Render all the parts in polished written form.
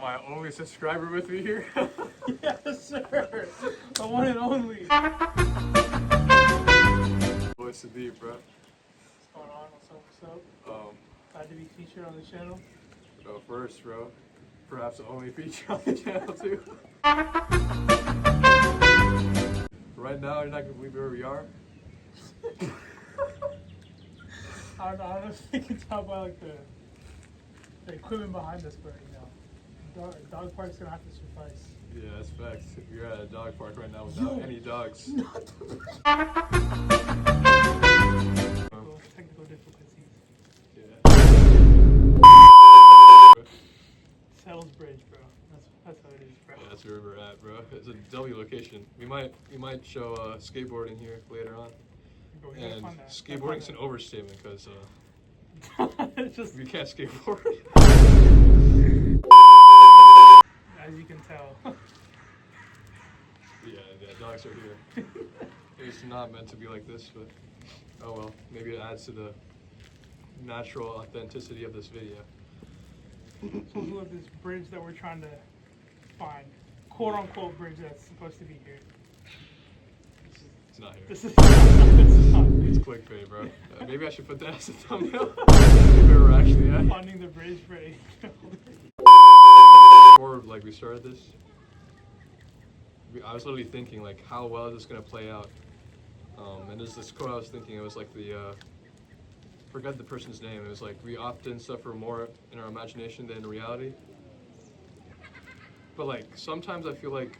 my only subscriber with me here? Yes, sir. The one and only. What's the deep, bro? What's going on? What's up? Glad to be featured on the channel. Bro, first, bro. Perhaps the only feature on the channel, too. Right now, you're not gonna believe where we are. I don't know if you can tell by like the equipment behind us, but you know, dog park's gonna have to suffice. Yeah, that's facts. You're at a dog park right now without any dogs. Technical difficulties. Yeah. Settles Bridge, bro. That's how it is, bro. Yeah, that's where we're at, bro. It's a W location. We might show skateboarding here later on. Bro, And skateboarding's an overstatement because it's just, we can't skateboard. as you can tell. Yeah, dogs are here. It's not meant to be like this, but oh well. Maybe it adds to the natural authenticity of this video. So look, this bridge that we're trying to find, quote unquote bridge that's supposed to be here. It's not here. This is not. It's clickbait, bro. Maybe I should put that as a thumbnail. Where we're actually at. Finding the bridge for it. Before like we started this, I was literally thinking like, how well is this gonna play out? And there's this quote I was thinking. It was like forgot the person's name. It was like, we often suffer more in our imagination than in reality. But like sometimes I feel like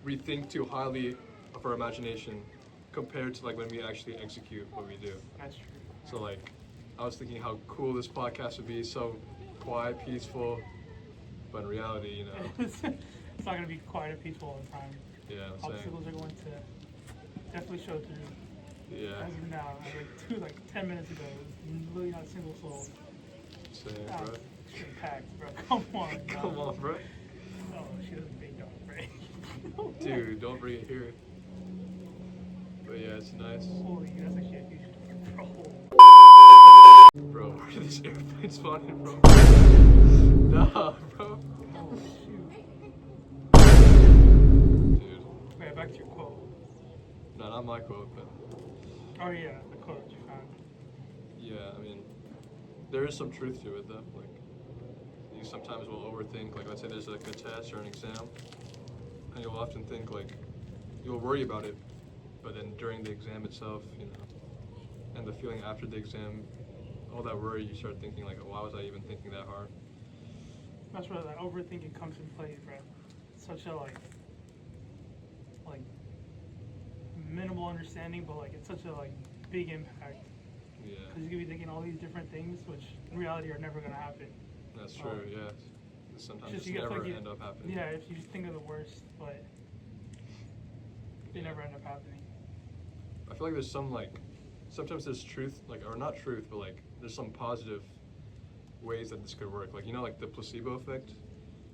we think too highly of our imagination compared to like when we actually execute what we do. That's true. So like, I was thinking how cool this podcast would be, so quiet, peaceful, but in reality, you know. It's not going to be quiet and peaceful all the time. Yeah, I'm saying. Obstacles are going to definitely show through. Yeah. As of now, like 10 minutes ago, literally not a single soul. Saying, bro. Straight packed, bro. Come on. Come on, bro. Oh, she doesn't big dog, right? Dude, don't bring it here. But yeah, it's nice. Holy, that's actually a huge bro. Bro, where did this airplane spawn in from? Nah, bro. Oh, shoot. Dude. Wait, back to your quote. No, not my quote, but Oh, yeah, the quote you found. yeah, I mean, there is some truth to it, though. Like, you sometimes will overthink, like, let's say there's like a test or an exam, and you'll often think, like, you'll worry about it, but then during the exam itself, you know, and the feeling after the exam, all that worry, you start thinking, like, why was I even thinking that hard? That's where that overthinking comes in play, bro. Such a, like minimal understanding, but, like, it's such a, like, big impact. Yeah. Because you could be thinking all these different things, which in reality are never going to happen. That's true, yeah. Sometimes Just it's you get never like end up happening. Yeah, if you just think of the worst, but they never end up happening. I feel like there's some, like, sometimes there's truth, like, or not truth, but, like, there's some positive ways that this could work. Like, you know, like the placebo effect,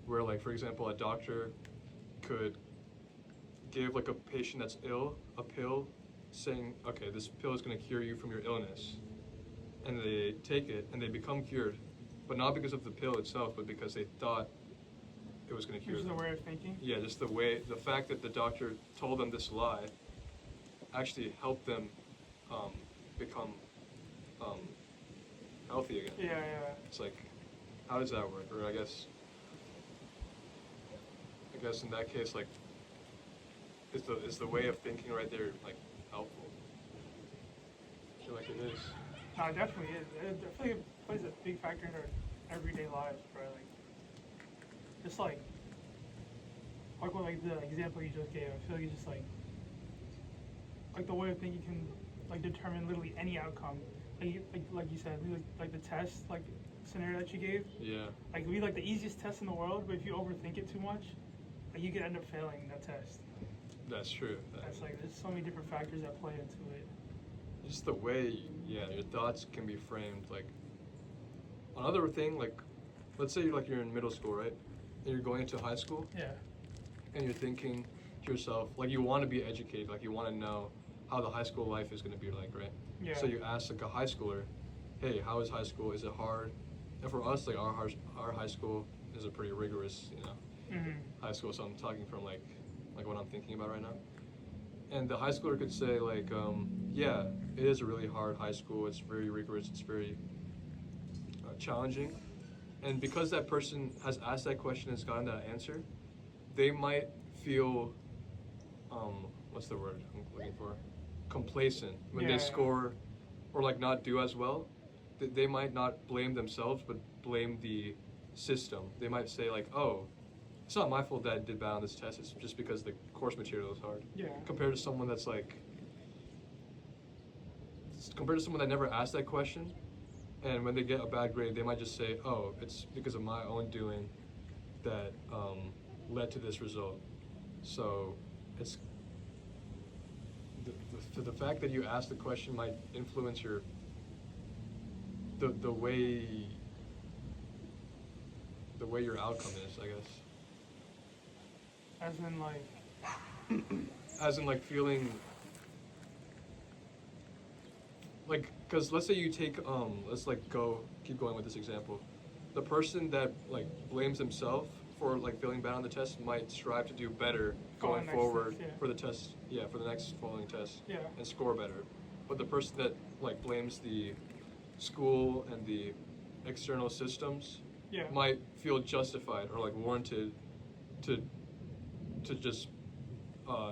where, like, for example, a doctor could give, like, a patient that's ill a pill saying, okay, this pill is going to cure you from your illness. And they take it and they become cured. But not because of the pill itself, but because they thought it was going to cure them. Just the way of thinking? Yeah, just the fact that the doctor told them this lie actually helped them become healthy again. Yeah, yeah. It's like, how does that work? Or I guess in that case, like, is the way of thinking right there, like, helpful? I feel like it is. No, it definitely is. I feel like it plays a big factor in our everyday lives, bro. Like, just like what, like the example you just gave. I feel like it's just like the way of thinking can like determine literally any outcome. Like you said, like the test like scenario that you gave. Yeah. Like it would be like the easiest test in the world, but if you overthink it too much, like you could end up failing that test. That's true. That's like there's so many different factors that play into it. Just the way, yeah, your thoughts can be framed. Like, another thing, like, let's say you're in middle school, right? And you're going into high school. Yeah. And you're thinking to yourself, like, you want to be educated, like, you want to know how the high school life is going to be like, right? Yeah. So you ask, like, a high schooler, hey, how is high school? Is it hard? And for us, like, our high school is a pretty rigorous, high school. So I'm talking from like what I'm thinking about right now. And the high schooler could say like, yeah, it is a really hard high school. It's very rigorous. It's very challenging. And because that person has asked that question and has gotten that answer, they might feel, what's the word I'm looking for? Complacent when they score or like not do as well. They might not blame themselves, but blame the system. They might say like, oh, it's not my fault that I did bad on this test. It's just because the course material is hard. Yeah. Compared to someone that's like, compared to someone that never asked that question, and when they get a bad grade, they might just say, oh, it's because of my own doing that led to this result. So it's the fact that you asked the question might influence your the way your outcome is, I guess. As in like feeling like, because let's say you take let's like keep going with this example. The person that like blames himself for like failing bad on the test might strive to do better going forward for the test, for the next following test, and score better. But the person that like blames the school and the external systems might feel justified or like warranted to just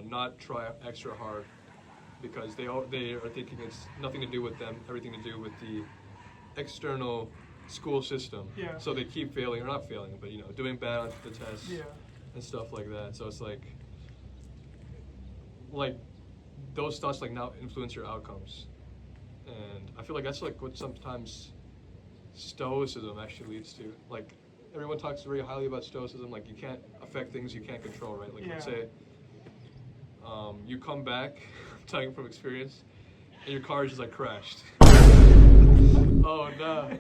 not try extra hard because they are thinking it's nothing to do with them, everything to do with the external school system. So they keep failing, or not failing, but doing bad on the tests and stuff like that. So it's like those thoughts like now influence your outcomes. And I feel like that's like what sometimes Stoicism actually leads to. Like everyone talks very highly about Stoicism, like you can't affect things you can't control, right? Like let's say you come back, I'm talking from experience, and your car is just like crashed. Oh no.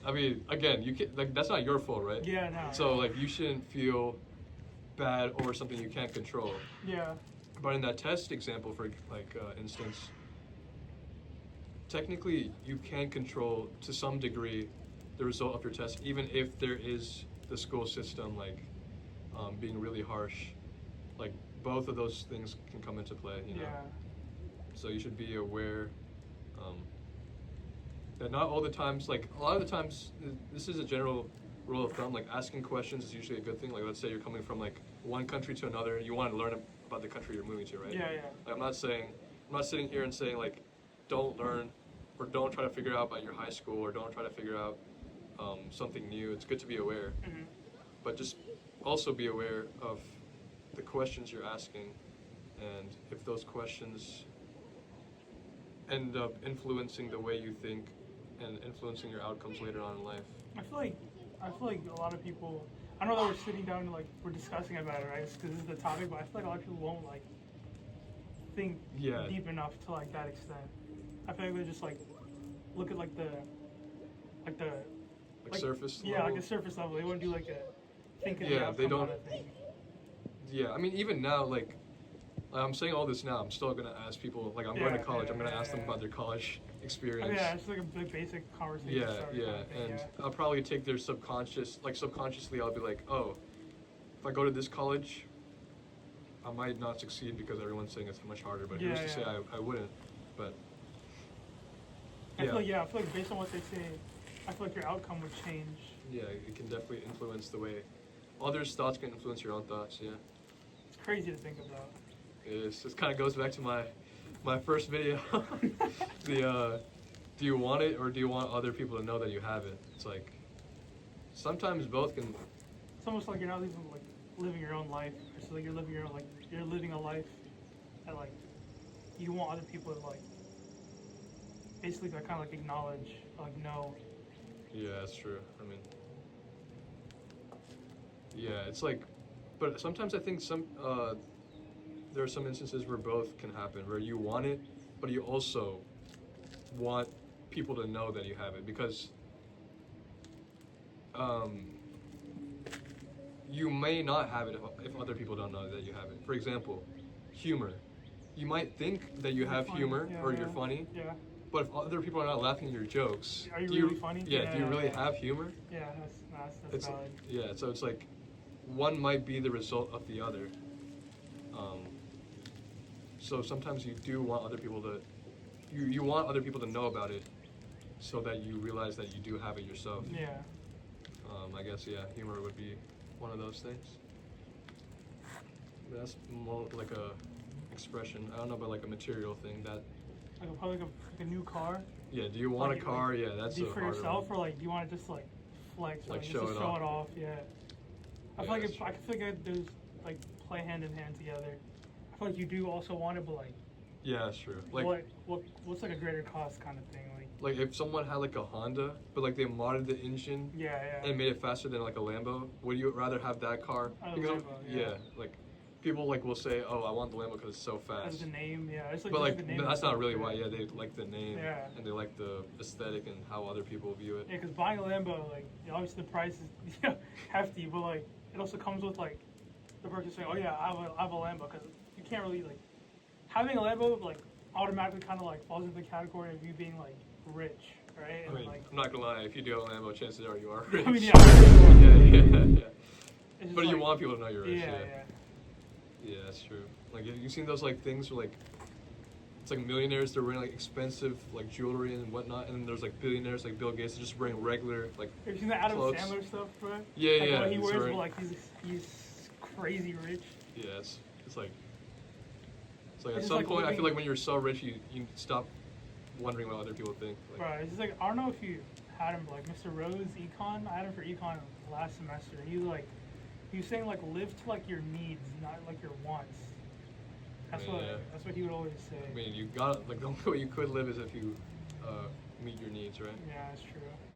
I mean, again, you can't, like that's not your fault, right? Yeah, no. So like you shouldn't feel bad over something you can't control. Yeah. But in that test example, for like instance, technically you can control to some degree the result of your test, even if there is the school system like being really harsh. Like both of those things can come into play, So you should be aware that not all the times, like a lot of the times, this is a general rule of thumb, like asking questions is usually a good thing. Like let's say you're coming from like one country to another, you want to learn about the country you're moving to, right? Yeah. Like, I'm not sitting here and saying like, don't learn or don't try to figure out about your high school or don't try to figure out something new. It's good to be aware, but just also be aware of the questions you're asking, and if those questions end up influencing the way you think and influencing your outcomes later on in life. I feel like a lot of people, I know that we're sitting down and like we're discussing about it, right? Because this is the topic, but I feel like a lot of people won't like think deep enough to like that extent. I feel like they just like look at like the surface level? Yeah, like a surface level. They wouldn't do like a thinking the outcome they don't. kind of thing. Yeah, I mean even now, like I'm saying all this now, I'm still gonna ask people, like I'm going to college, I'm gonna ask them about their college experience. Yeah, it's like a big basic conversation. And I'll probably take their subconsciously I'll be like, oh, if I go to this college, I might not succeed because everyone's saying it's much harder, but who's to say I wouldn't, but I feel like based on what they say, I feel like your outcome would change. Yeah, it can definitely influence the way others' thoughts can influence your own thoughts, It's crazy to think about. This kind of goes back to my first video. Do you want it or do you want other people to know that you have it? It's like sometimes both can. It's almost like you're not even like living your own life. It's like you're living a life that like you want other people to like basically kind of like acknowledge, like know. Yeah, that's true. I mean, yeah, it's like, but sometimes I think there are some instances where both can happen, where you want it, but you also want people to know that you have it, because you may not have it if other people don't know that you have it. For example, humor. You might think that you have humor or you're funny, but if other people are not laughing at your jokes, are you really funny? Yeah, do you really have humor? Yeah, That's it's valid. yeah. So it's like one might be the result of the other. So sometimes you do want other people to, you want other people to know about it, so that you realize that you do have it yourself. Yeah. I guess yeah, humor would be one of those things. That's more like a expression. I don't know about like a material thing. That Probably like a new car. yeah. Do you want Like, a car? Yeah, that's Do a you for harder yourself, one. or like do you want to just like flex, or, Like, just show to it show off. it off? Yeah. I Yeah, feel like that's I feel like those like play hand in hand together. I feel like you do also want it, but like Yeah, that's true. Like what's like a greater cost kind of thing? like if someone had like a Honda, but like they modded the engine Yeah, yeah. and made it faster than like a Lambo, would you rather have that car? A Because Lambo, yeah. like people like will say, oh, I want the Lambo because it's so As fast. the name, yeah. It's like But just like the name that's not itself, really yeah. why. Yeah, they like the name Yeah. and they like the aesthetic and how other people view it. Yeah, because buying a Lambo, like, obviously the price is hefty, but like, it also comes with like the person saying, "Oh yeah, I have a Lambo," because you can't really like having a Lambo like automatically kind of like falls into the category of you being like rich, right? I And mean, like, I'm not gonna lie. If you do have a Lambo, chances are you are rich. I mean, yeah, yeah. it's just But you like- want people to know you're rich. yeah, Yeah, that's true. Like, have you seen those like things where like it's like millionaires they're wearing like expensive like jewelry and whatnot, and then there's like billionaires like Bill Gates that just wearing regular like. Have you seen the Adam clothes. Sandler stuff, bro? Yeah, like, yeah. What he he's wears, wearing- but like he's crazy rich. Yeah, it's like at It's some like point I feel living- like when you're so rich you stop wondering what other people think. Like, Bro, it's just like I don't know if you had him like Mr. Rose Econ. I had him for Econ last semester. He was saying like live to like your needs, not like your wants. Yeah. That's what he would always say. I mean, you got like the only way you could live is if you meet your needs, right? Yeah, that's true.